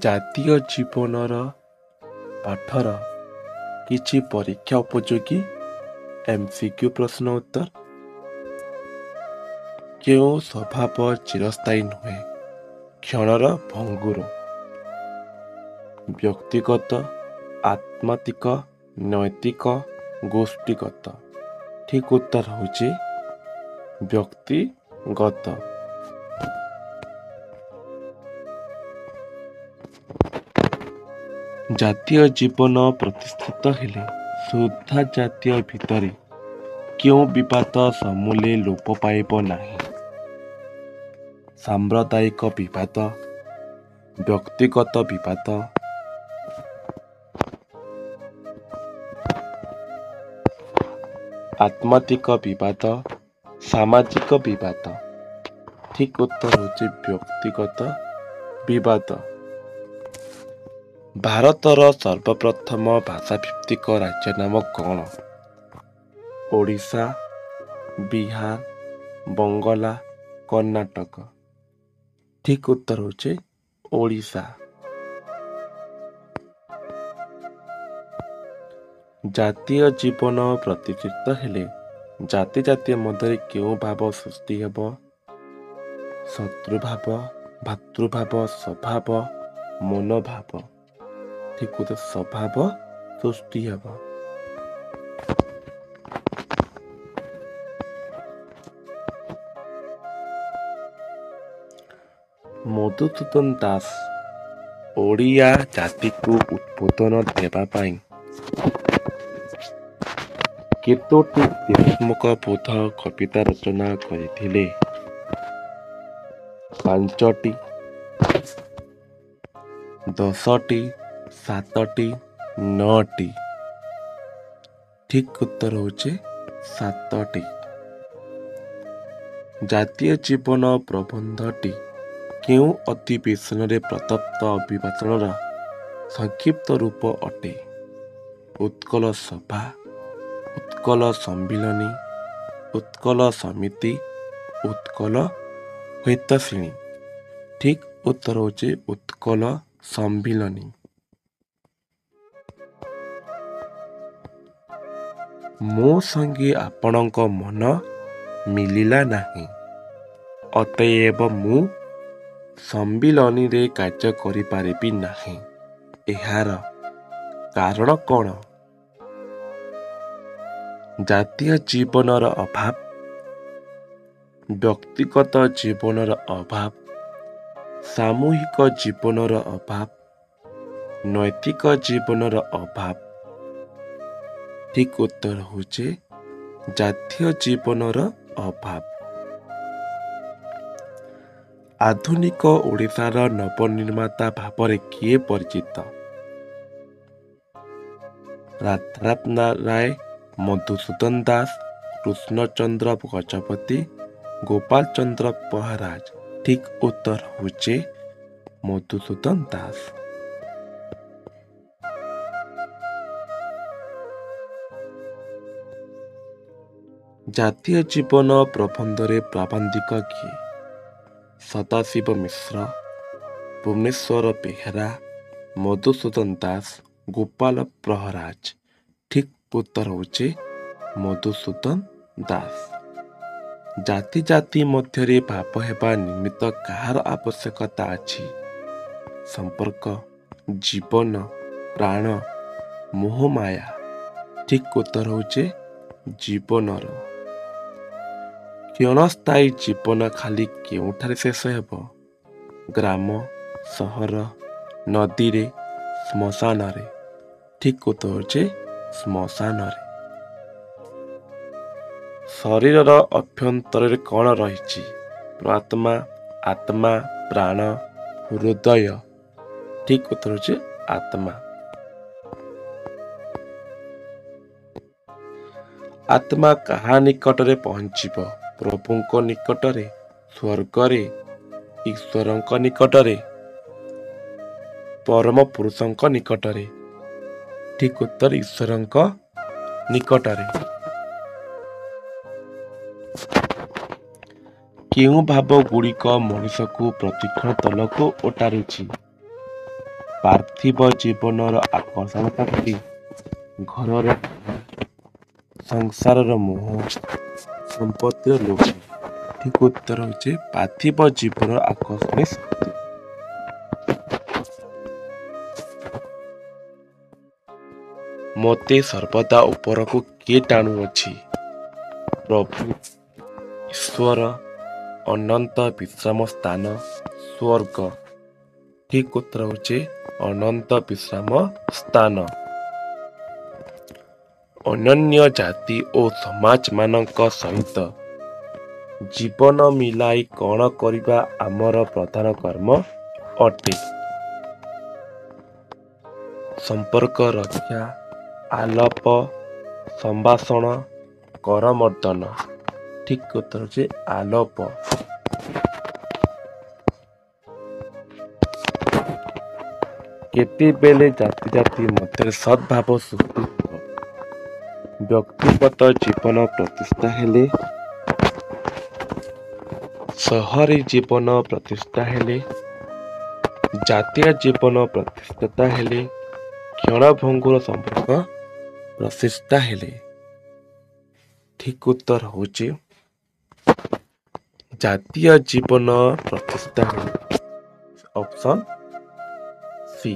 ଜାତୀୟ ଜୀବନର ପାଠର କିଛି ପରୀକ୍ଷା ଉପଯୋଗୀ MCQ ପ୍ରଶ୍ନ ଉତ୍ତର। କେଉଁ ସ୍ୱଭାବ ଚିରସ୍ଥାୟୀ ନୁହେଁ? କ୍ଷଣର ଭଙ୍ଗୁର। ବ୍ୟକ୍ତିଗତ, ଆତ୍ମାତିକ, ନୈତିକ, ଗୋଷ୍ଠୀଗତ। ଠିକ୍ ଉତ୍ତର ହେଉଛି ବ୍ୟକ୍ତିଗତ। ଜାତୀୟ ଜୀବନ ପ୍ରତିଷ୍ଠିତ ହେଲେ ସୁଦ୍ଧା ଜାତୀୟ ଭିତରେ କେଉଁ ବିବାଦ ସମୂଳେ ଲୋପ ପାଇବ ନାହିଁ? ସାମ୍ପ୍ରଦାୟିକ ବିବାଦ, ବ୍ୟକ୍ତିଗତ ବିବାଦ, ଆତ୍ମାତିକ ବିବାଦ, ସାମାଜିକ ବିବାଦ। ଠିକ୍ ଉତ୍ତର ହେଉଛି ବ୍ୟକ୍ତିଗତ ବିବାଦ। ଭାରତର ସର୍ବପ୍ରଥମ ଭାଷାଭିତ୍ତିକ ରାଜ୍ୟ ନାମ କ'ଣ? ଓଡ଼ିଶା, ବିହାର, ବଙ୍ଗଳା, କର୍ଣ୍ଣାଟକ। ଠିକ୍ ଉତ୍ତର ହେଉଛି ଓଡ଼ିଶା। ଜାତୀୟ ଜୀବନ ପ୍ରତିଷ୍ଠିତ ହେଲେ ଜାତି ଜାତୀୟ ମଧ୍ୟରେ କେଉଁ ଭାବ ସୃଷ୍ଟି ହେବ? ଶତ୍ରୁଭାବ, ଭାତୃଭାବ, ସ୍ୱଭାବ, ମନୋଭାବ। ଠିକ୍ ଉତ୍ତର ସ୍ୱଭାବ ସୃଷ୍ଟି ହେବ। ମଧୁସୂଦନ ଦାସ ଓଡ଼ିଆ ଜାତିକୁ ଉଦ୍ବୋଧନ ଦେବା ପାଇଁ କେତୋଟି ଦେଶାତ୍ମକବୋଧ କବିତା ରଚନା କରିଥିଲେ? 5ଟି, 10ଟି, 7ଟି, 9ଟି। ଠିକ୍ ଉତ୍ତର ହେଉଛି 7ଟି। ଜାତୀୟ ଜୀବନ ପ୍ରବନ୍ଧଟି କେଉଁ ଅଧିବେଶନରେ ପ୍ରଦତ୍ତ ଅଭିଭାଷଣର ସଂକ୍ଷିପ୍ତ ରୂପ ଅଟେ? ଉତ୍କଳ ସଭା, ଉତ୍କଳ ସମ୍ମିଳନୀ, ଉତ୍କଳ ସମିତି, ଉତ୍କଳ ହିତୈଷିଣୀ। ଠିକ୍ ଉତ୍ତର ହେଉଛି ଉତ୍କଳ ସମ୍ମିଳନୀ। ମୋ ସଙ୍ଗେ ଆପଣଙ୍କ ମନ ମିଳିଲା ନାହିଁ, ଅତଏବ ମୁଁ ସମ୍ମିଳନୀରେ କାର୍ଯ୍ୟ କରିପାରିବି ନାହିଁ। ଏହାର କାରଣ କ'ଣ? ଜାତୀୟ ଜୀବନର ଅଭାବ, ବ୍ୟକ୍ତିଗତ ଜୀବନର ଅଭାବ, ସାମୂହିକ ଜୀବନର ଅଭାବ, ନୈତିକ ଜୀବନର ଅଭାବ। ଠିକ୍ ଉତ୍ତର ହେଉଛି ଜାତୀୟ ଜୀବନର ଅଭାବ। ଆଧୁନିକ ଓଡ଼ିଶାର ନବନିର୍ମାତା ଭାବରେ କିଏ ପରିଚିତ? ରାଧାନାଥ ରାୟ, ମଧୁସୂଦନ ଦାସ, କୃଷ୍ଣଚନ୍ଦ୍ର ଗଜପତି, ଗୋପାଳ ଚନ୍ଦ୍ର ମହାରାଜ। ଠିକ୍ ଉତ୍ତର ହେଉଛି ମଧୁସୂଦନ ଦାସ। ଜାତୀୟ ଜୀବନ ପ୍ରବନ୍ଧରେ ପ୍ରାବନ୍ଧିକ କିଏ? ସଦାଶିବ ମିଶ୍ର, ଭୁବନେଶ୍ୱର ବେହେରା, ମଧୁସୂଦନ ଦାସ, ଗୋପାଳ ପ୍ରହରାଜ। ଠିକ୍ ଉତ୍ତର ହେଉଛି ମଧୁସୂଦନ ଦାସ। ଜାତି ଜାତି ମଧ୍ୟରେ ଭାବ ହେବା ନିମିତ୍ତ କାହାର ଆବଶ୍ୟକତା ଅଛି? ସମ୍ପର୍କ, ଜୀବନ, ପ୍ରାଣ, ମୋହମାୟା। ଠିକ୍ ଉତ୍ତର ହେଉଛି ଜୀବନର। କ୍ଷଣସ୍ଥାୟୀ ଜୀବନ ଖାଲି କେଉଁଠାରେ ଶେଷ ହେବ? ଗ୍ରାମ, ସହର, ନଦୀରେ, ଶ୍ମଶାନରେ। ଠିକ୍ ଉତ୍ତର ହେଉଛି ଶ୍ମଶାନରେ। ଶରୀରର ଅଭ୍ୟନ୍ତରରେ କ'ଣ ରହିଛି? ଆତ୍ମା, ଆତ୍ମା, ପ୍ରାଣ, ହୃଦୟ। ଠିକ୍ ଉତ୍ତର ହେଉଛି ଆତ୍ମା। ଆତ୍ମା କାହା ନିକଟରେ ପହଞ୍ଚିବ? ପ୍ରଭୁଙ୍କ ନିକଟରେ, ସ୍ୱର୍ଗରେ, ଈଶ୍ୱରଙ୍କ ନିକଟରେ, ପରମ ପୁରୁଷଙ୍କ ନିକଟରେ। ଠିକ୍ ଉତ୍ତର ଈଶ୍ୱରଙ୍କ ନିକଟରେ। କେଉଁ ଭାବ ଗୁଡ଼ିକ ମଣିଷକୁ ପ୍ରତିକ୍ଷଣ ତଳକୁ ଓଟାରୁଛି? ପାର୍ଥିବ ଜୀବନର ଆକର୍ଷଣ ଶକ୍ତି, ଘରର ସଂସାରର ମୋହ, ସମ୍ପତ୍ତିର ଲୋଭ। ଠିକ୍ ଉତ୍ତର ହେଉଛି ପାର୍ଥିବ ଜୀବନର ଆକର୍ଷଣୀୟ ଶକ୍ତି। ମୋତେ ସର୍ବଦା ଉପରକୁ କିଏ ଟାଣୁଅଛି? ପ୍ରଭୁ, ଈଶ୍ୱର, ଅନନ୍ତ ବିଶ୍ରାମ ସ୍ଥାନ, ସ୍ୱର୍ଗ। ଠିକ୍ ଉତ୍ତର ହେଉଛି ଅନନ୍ତ ବିଶ୍ରାମ ସ୍ଥାନ। ଅନନ୍ୟ ଜାତି ଓ ସମାଜମାନଙ୍କ ସହିତ ଜୀବନ ମିଳାଇ କ'ଣ କରିବା ଆମର ପ୍ରଧାନ କର୍ମ ଅଟେ? ସମ୍ପର୍କ ରକ୍ଷା, ଆଲାପ, ସମ୍ଭାଷଣ, କରମର୍ଦ୍ଦନ। ଠିକ୍ ଉତ୍ତର ହେଉଛି ଆଲାପ। କେତେବେଳେ ଜାତି ଜାତି ମଧ୍ୟରେ ସଦ୍ଭାବ ସୃଷ୍ଟି ହେବ? ବ୍ୟକ୍ତିଗତ ଜୀବନ ପ୍ରତିଷ୍ଠା ହେଲେ, ସହରୀ ଜୀବନ ପ୍ରତିଷ୍ଠା ହେଲେ, ଜାତୀୟ ଜୀବନ ପ୍ରତିଷ୍ଠିତ ହେଲେ, କ୍ଷଣଭଙ୍ଗୁର ସମ୍ପର୍କ ପ୍ରତିଷ୍ଠା ହେଲେ। ଠିକ୍ ଉତ୍ତର ହେଉଛି ଜାତୀୟ ଜୀବନ ପ୍ରତିଷ୍ଠା ହେଲେ। Option C.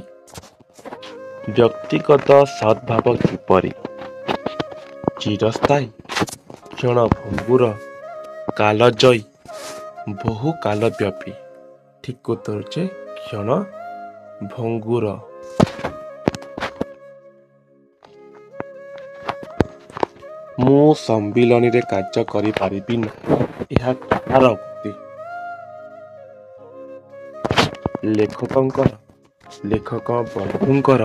ବ୍ୟକ୍ତିଗତ ସଦ୍ଭାବ କିପରି? ଚିରସ୍ଥାୟୀ, କ୍ଷଣଭଙ୍ଗୁର, କାଳଜୟୀ, ବହୁ କାଳବ୍ୟାପୀ। ଠିକ୍ ଉତ୍ତର ହେଉଛି କ୍ଷଣଭଙ୍ଗୁର। ମୁଁ ସମ୍ମିଳନୀରେ କାର୍ଯ୍ୟ କରିପାରିବି ନାହିଁ, ଏହା କାହାର ଉକ୍ତି? ଲେଖକଙ୍କର, ଲେଖକ ବନ୍ଧୁଙ୍କର,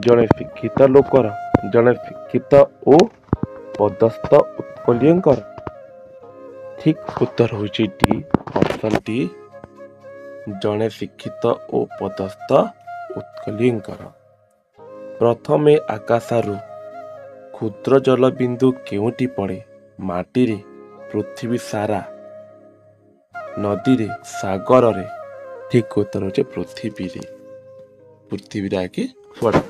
ଜଣେ ଶିକ୍ଷିତ ଲୋକର, ଜଣେ ଶିକ୍ଷିତ ଓ ପଦସ୍ଥ ଉତ୍କଳୀୟଙ୍କର। ଠିକ୍ ଉତ୍ତର ହେଉଛି ଡି, ଅପସନ୍ ଡି, ଜଣେ ଶିକ୍ଷିତ ଓ ପଦସ୍ଥ ଉତ୍କଳୀୟଙ୍କର। ପ୍ରଥମେ ଆକାଶରୁ କ୍ଷୁଦ୍ର ଜଳବିନ୍ଦୁ କେଉଁଠି ପଡ଼େ? ମାଟିରେ, ପୃଥିବୀ ସାରା, ନଦୀରେ, ସାଗରରେ। ଠିକ୍ ଉତ୍ତର ହେଉଛି ପୃଥିବୀରେ। ପୃଥିବୀରେ ଆଗେ ପଡ଼େ।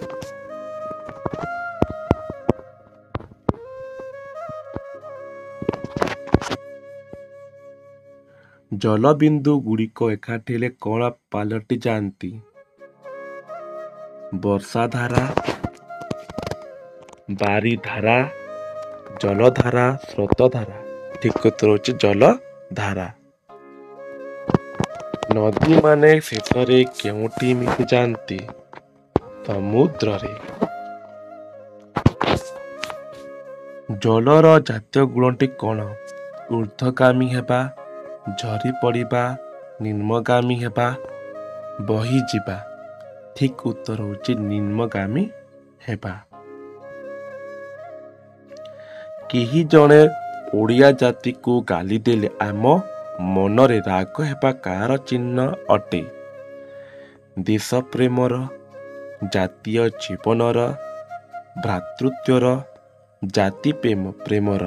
ଜଳବିନ୍ଦୁ ଗୁଡ଼ିକ ଏକାଠି ହେଲେ କ'ଣ ପାଲଟି ଯାଆନ୍ତି? ବର୍ଷାଧାରା, ବାରିଧାରା, ଜଳଧାରା, ସ୍ରୋତଧାରା। ଠିକ୍ ଉତ୍ତର ହେଉଛି ଜଳଧାରା। ନଦୀମାନେ ଶେଷରେ କେଉଁଠି ମିଶିଯାଆନ୍ତି? ସମୁଦ୍ରରେ। ଜଳର ଜାତୀୟ ଗୁଣଟି କ'ଣ? ଊର୍ଦ୍ଧ୍ୱଗାମୀ ହେବା, ଝରି ପଡ଼ିବା, ନିମ୍ନଗାମୀ ହେବା, ବହିଯିବା। ଠିକ୍ ଉତ୍ତର ହେଉଛି ନିମ୍ନଗାମୀ ହେବା। କେହି ଜଣେ ଓଡ଼ିଆ ଜାତିକୁ ଗାଳି ଦେଲେ ଆମ ମନରେ ରାଗ ହେବା କାହାର ଚିହ୍ନ ଅଟେ? ଦେଶ ପ୍ରେମର, ଜାତୀୟ ଜୀବନର, ଭ୍ରାତୃତ୍ୱର, ଜାତି ପ୍ରେମର।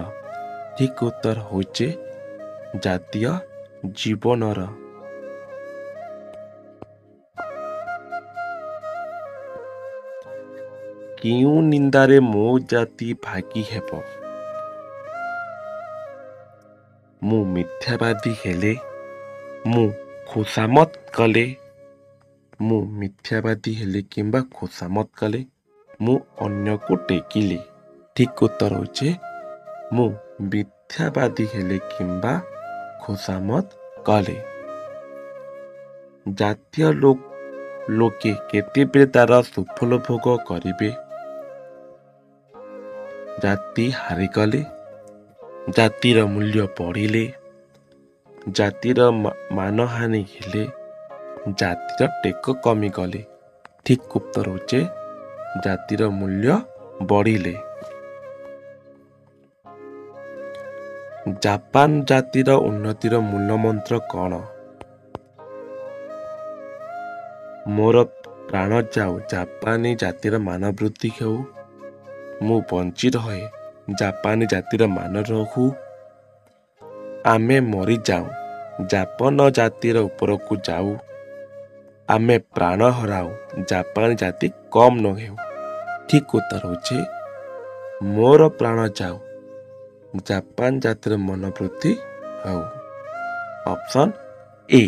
ଠିକ୍ ଉତ୍ତର ହେଉଛି ଜାତୀୟ ଜୀବନର। କେଉଁ ନିନ୍ଦାରେ ମୋ ଜାତି ଭାଗି ହେବ? ମୁଁ ମିଥ୍ୟାବାଦୀ ହେଲେ, ମୁଁ ଖୋସାମତ କଲେ, ମୁଁ ମିଥ୍ୟାବାଦୀ ହେଲେ କିମ୍ବା ଖୋସାମତ କଲେ, ମୁଁ ଅନ୍ୟକୁ ଟେକିଲେ। ଠିକ୍ ଉତ୍ତର ହେଉଛି ମୁଁ ମିଥ୍ୟାବାଦୀ ହେଲେ କିମ୍ବା ଖୋସାମତ କଲେ। ଜାତୀୟ ଲୋକେ କେତେବେଳେ ତାର ସୁଫଳ ଭୋଗ କରିବେ? ଜାତି ହାରିଗଲେ, ଜାତିର ମୂଲ୍ୟ ବଢ଼ିଲେ, ଜାତିର ମାନହାନି ହେଲେ, ଜାତିର ଟେକ କମିଗଲେ। ଠିକ୍ ଉତ୍ତର ହେଉଛି ଜାତିର ମୂଲ୍ୟ ବଢ଼ିଲେ। ଜାପାନ ଜାତିର ଉନ୍ନତିର ମୂଳମନ୍ତ୍ର କ'ଣ? ମୋର ପ୍ରାଣ ଯାଉ, ଜାପାନୀ ଜାତିର ମାନ ବୃଦ୍ଧି ହେଉ। ମୁଁ ବଞ୍ଚି ରହେ, ଜାପାନୀ ଜାତିର ମାନ ରହୁ। ଆମେ ମରିଯାଉ, ଜାପାନ ଜାତିର ଉପରକୁ ଯାଉ ଆମେ ପ୍ରାଣ ହରାଉ, ଜାପାନ ଜାତି କମ୍ ନ ହେଉ। ଠିକ୍ ଉତ୍ତର ହେଉଛି ମୋର ପ୍ରାଣ ଯାଉ, ଜାପାନ ଜାତିର ମନୋବୃତ୍ତି ହେଉ। Option A.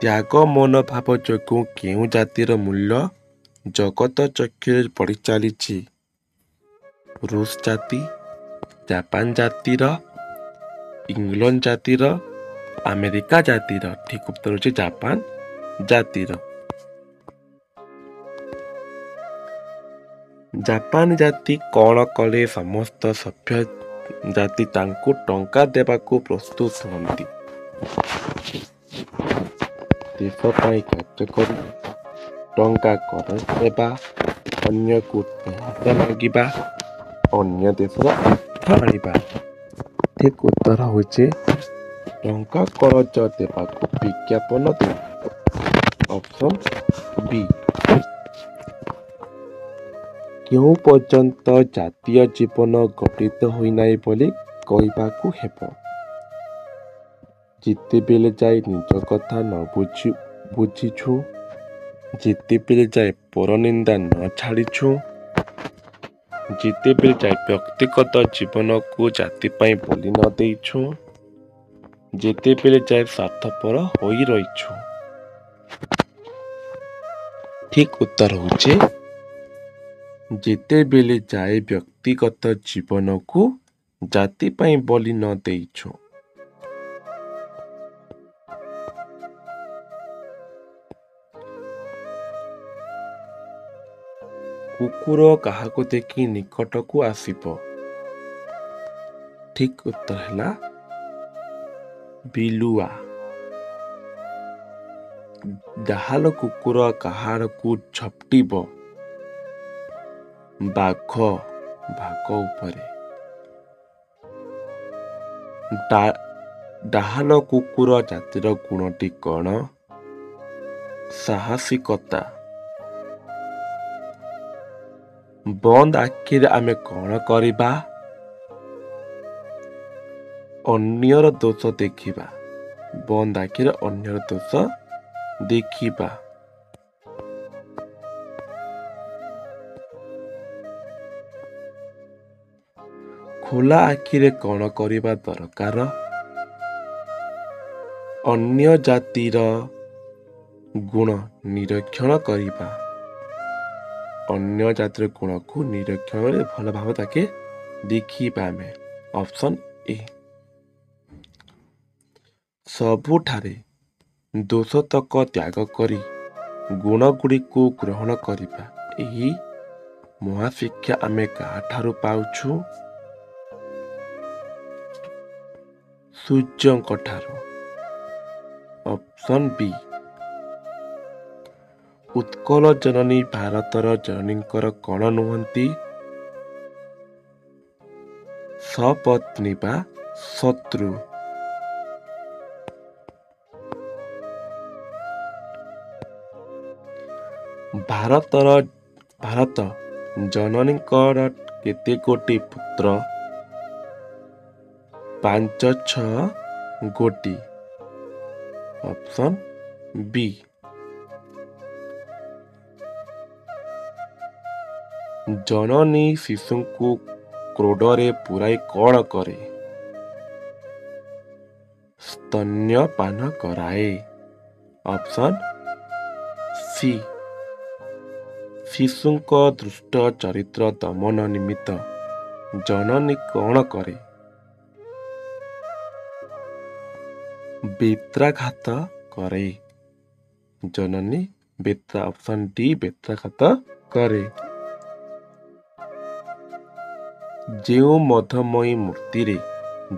ତ୍ୟାଗ ମନୋଭାବ ଯୋଗୁଁ କେଉଁ ଜାତିର ମୂଲ୍ୟ ଜଗତ ଚକ୍ଷୁରେ ପଡ଼ି ଚାଲିଛି? ରୁଷ ଜାତି, ଜାପାନ ଜାତିର, ଇଂଲଣ୍ଡ ଜାତିର, ଆମେରିକା ଜାତିର? ଠିକ୍ ଉତ୍ତର ହେଉଛି ଜାପାନ ଜାତିର। ଜାପାନ ଜାତି କ'ଣ କଲେ ସମସ୍ତ ସଭ୍ୟ ଜାତି ତାଙ୍କୁ ଟଙ୍କା ଦେବାକୁ ପ୍ରସ୍ତୁତ ହୁଅନ୍ତି? ଦେଶ ପାଇଁ କାର୍ଯ୍ୟ କରି, ଟଙ୍କା କରଜ ଦେବା, ଅନ୍ୟକୁ ସହାୟତା ମାଗିବା, ଅନ୍ୟ ଦେଶର ଅର୍ଥ ଆଣିବା? ଠିକ୍ ଉତ୍ତର ହେଉଛି ଟଙ୍କା କରଜ ଦେବାକୁ ବିଜ୍ଞାପନ ଦେବା। Option B. କେଉଁ ପର୍ଯ୍ୟନ୍ତ ଜାତୀୟ ଜୀବନ ଗଠିତ ହୋଇନାହିଁ ବୋଲି କହିବାକୁ ହେବ? ଯେତେବେଳେ ଯାଏ ନିଜ କଥା ନ ବୁଝିଛୁ, ଯେତେବେଳେ ଯାଏ ପରନିନ୍ଦା ନ ଛାଡ଼ିଛୁ, ଯେତେବେଳେ ଯାଏ ବ୍ୟକ୍ତିଗତ ଜୀବନକୁ ଜାତି ପାଇଁ ବଳି ନ ଦେଇଛୁ, ଯେତେବେଳେ ଯାଏ ସ୍ୱାର୍ଥପର ହୋଇ ରହିଛୁ? ଠିକ୍ ଉତ୍ତର ହେଉଛି ଯେତେବେଳେ ଯାଏ ବ୍ୟକ୍ତିଗତ ଜୀବନକୁ ଜାତି ପାଇଁ ବଳି ନ ଦେଇଛୁ। କୁକୁର କାହାକୁ ଦେଖି ନିକଟକୁ ଆସିବ? ଠିକ୍ ଉତ୍ତର ହେଲା ବିଲୁଆ। ଡାହାଲ କୁକୁର କାହାକୁ ଝପଟିବ? ବାଘ ଭାଗ ଉପରେ। ଡାହାଲ କୁକୁର ଜାତିର ଗୁଣଟି କ'ଣ? ସାହସିକତା। ବନ୍ଦ ଆଖିରେ ଆମେ କ'ଣ କରିବା? ଅନ୍ୟର ଦୋଷ ଦେଖିବା। ବନ୍ଦ ଆଖିରେ ଅନ୍ୟର ଦୋଷ ଦେଖିବା। ଖୋଲା ଆଖିରେ କ'ଣ କରିବା ଦରକାର? ଅନ୍ୟ ଜାତିର ଗୁଣ ନିରୀକ୍ଷଣ କରିବା। ଅନ୍ୟ ଜାତିର ଗୁଣକୁ ନିରୀକ୍ଷଣରେ ଭଲ ଭାବେ ତାକେ ଦେଖିବା ଆମେ। Option A. ସବୁଠାରେ ଦୋଷତକ ତ୍ୟାଗ କରି ଗୁଣଗୁଡ଼ିକୁ ଗ୍ରହଣ କରିବା। ଏହି ମହାଶିକ୍ଷା ଆମେ କାହାଠାରୁ ପାଉଛୁ? ସୂର୍ଯ୍ୟଙ୍କ ଠାରୁ। Option B. ଉତ୍କଳ ଜନନୀ ଭାରତର ଜନନୀଙ୍କର କ'ଣ ନୁହନ୍ତି? ସପତ୍ନୀ ବା ଶତ୍ରୁ। ଭାରତ ଜନନୀଙ୍କର କେତେ ଗୋଟି ପୁତ୍ର? 5-6 ଗୋଟି। Option B. ଜନନୀ ଶିଶୁଙ୍କୁ କ୍ରୋଡ଼ରେ ପୁରାଇ କ'ଣ କରେ? ସ୍ତନ୍ୟପାନ କରାଏ। Option C. ଶିଶୁଙ୍କ ଦୁଷ୍ଟ ଚରିତ୍ର ଦମନ ନିମିତ୍ତ ଜନନୀ କ'ଣ କରେ? ବେତ୍ରାଘାତ କରେ। ଜନନୀ ଅପସନ୍ ଡି ବେତ୍ରାଘାତ କରେ। ଯେଉଁ ମଧୁମୟୀ ମୂର୍ତ୍ତିରେ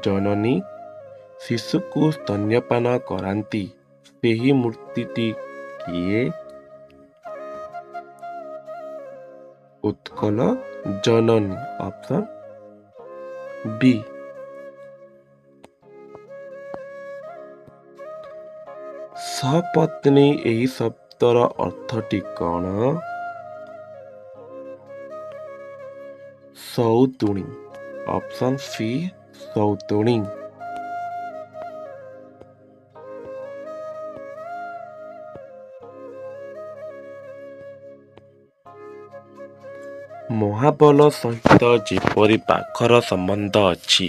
ଜନନୀ ଶିଶୁକୁ ସ୍ତନ୍ୟପାନ କରାନ୍ତି, ସେହି ମୂର୍ତ୍ତିଟି କିଏ? ଉତ୍କଳ ଜନନୀ। Option B. ସପତ୍ନୀ ଏହି ଶବ୍ଦର ଅର୍ଥଟି କ'ଣ? ସଉତୁଣୀ। ଅପସନ୍ ସି ସଉତୁଣୀ। ମହାବଳ ସହିତ ଯେପରି ପାଖର ସମ୍ବନ୍ଧ ଅଛି,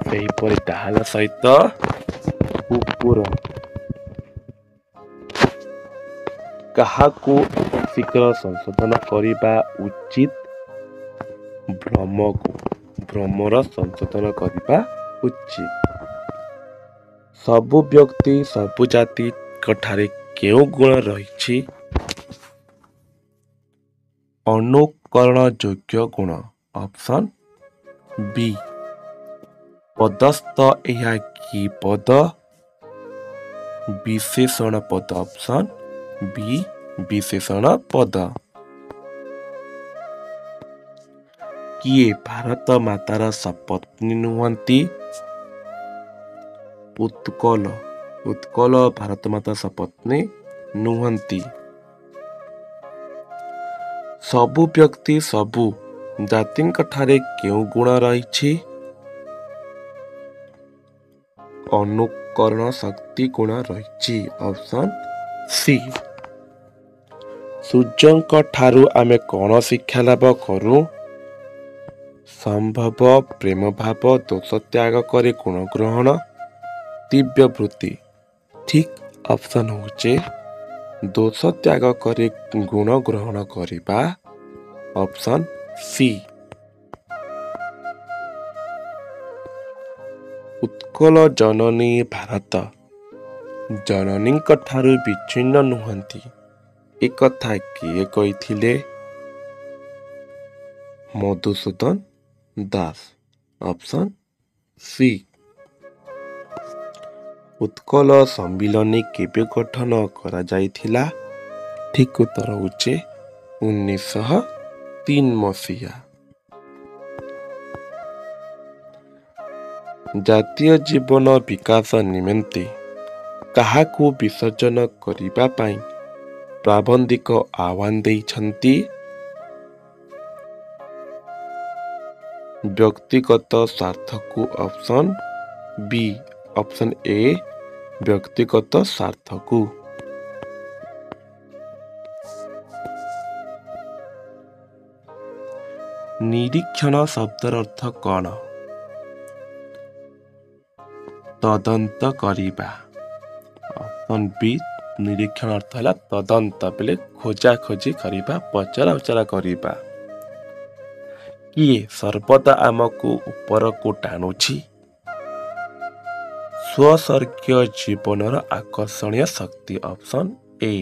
ସେହିପରି ଡାହାଣ ସହିତ କୁକୁର। କାହାକୁ ଶୀଘ୍ର ସଂଶୋଧନ କରିବା ଉଚିତ? ଭ୍ରମର ସଂଶୋଧନ କରିବା ଉଚିତ। ସବୁ ବ୍ୟକ୍ତି ସବୁ ଜାତିଙ୍କଠାରେ କେଉଁ ଗୁଣ ରହିଛି? ଅନୁକରଣ ଯୋଗ୍ୟ ଗୁଣ। Option B. ପଦସ୍ଥ ଏହା କି ପଦ? ବିଶେଷଣ ପଦ। ଅପସନ୍ ବି ବିଶେଷଣ ପଦ। କିଏ ଭାରତ ମାତାର ସପତ୍ନୀ ନୁହନ୍ତି? ଉତ୍କଳ ଭାରତ ମାତାର ସପତ୍ନୀ ନୁହନ୍ତି। ସବୁ ବ୍ୟକ୍ତି ସବୁ ଜାତିଙ୍କଠାରେ କେଉଁ ଗୁଣ ରହିଛି? ଅନୁକରଣ ଶକ୍ତି ଗୁଣ ରହିଛି। Option C. ସୂର୍ଯ୍ୟଙ୍କ ଠାରୁ ଆମେ କ'ଣ ଶିକ୍ଷା ଲାଭ କରୁ? ସମ୍ଭବ, ପ୍ରେମ ଭାବ, ଦୋଷ ତ୍ୟାଗ କରି ଗୁଣ ଗ୍ରହଣ, ଦିବ୍ୟ ବୃତ୍ତି। ଠିକ୍ ଅପସନ୍ ହେଉଛି ଦୋଷ ତ୍ୟାଗ କରି ଗୁଣ ଗ୍ରହଣ କରିବା। Option C. ଉତ୍କଳ ଜନନୀ ଭାରତ ଜନନୀଙ୍କ ଠାରୁ ବିଚ୍ଛିନ୍ନ ନୁହନ୍ତି, ଏକଥା କିଏ କହିଥିଲେ? ମଧୁସୂଦନ ଦାସ। Option C. ଉତ୍କଳ ସମ୍ମିଳନୀ କେବେ ଗଠନ କରାଯାଇଥିଲା? ଠିକ୍ ଉତ୍ତର ହେଉଛି 1903 ମସିହା। ଜାତୀୟ ଜୀବନ ବିକାଶ ନିମନ୍ତେ କାହାକୁ ବିସର୍ଜନ କରିବା ପାଇଁ ପ୍ରାବନ୍ଧିକ ଆହ୍ୱାନ ଦେଇଛନ୍ତି? ବ୍ୟକ୍ତିଗତ ସ୍ୱାର୍ଥକୁ। Option B. ଅପସନ୍ ଏ ବ୍ୟକ୍ତିଗତ ସ୍ୱାର୍ଥକୁ। ନିରୀକ୍ଷଣ ଶବ୍ଦର ଅର୍ଥ କ'ଣ? ତଦନ୍ତ କରିବା। Option B. ନିରୀକ୍ଷଣ ଅର୍ଥ ହେଲା ତଦନ୍ତ ବେଲେ ଖୋଜାଖୋଜି କରିବା, ପଚରା ଉଚରା କରିବା। କିଏ ସର୍ବଦା ଆମକୁ ଉପରକୁ ଟାଣୁଛି? ସ୍ୱର୍ଗୀୟ ଜୀବନର ଆକର୍ଷଣୀୟ ଶକ୍ତି। Option A.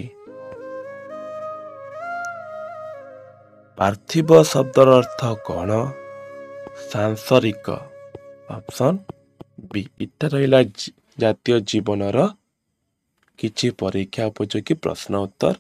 ପାର୍ଥିବ ଶବ୍ଦର ଅର୍ଥ କ'ଣ? ସାଂସାରିକ। Option B. ଏଟା ରହିଲା ଜାତୀୟ ଜୀବନର କିଛି ପରୀକ୍ଷା ଉପଯୋଗୀ ପ୍ରଶ୍ନ ଉତ୍ତର।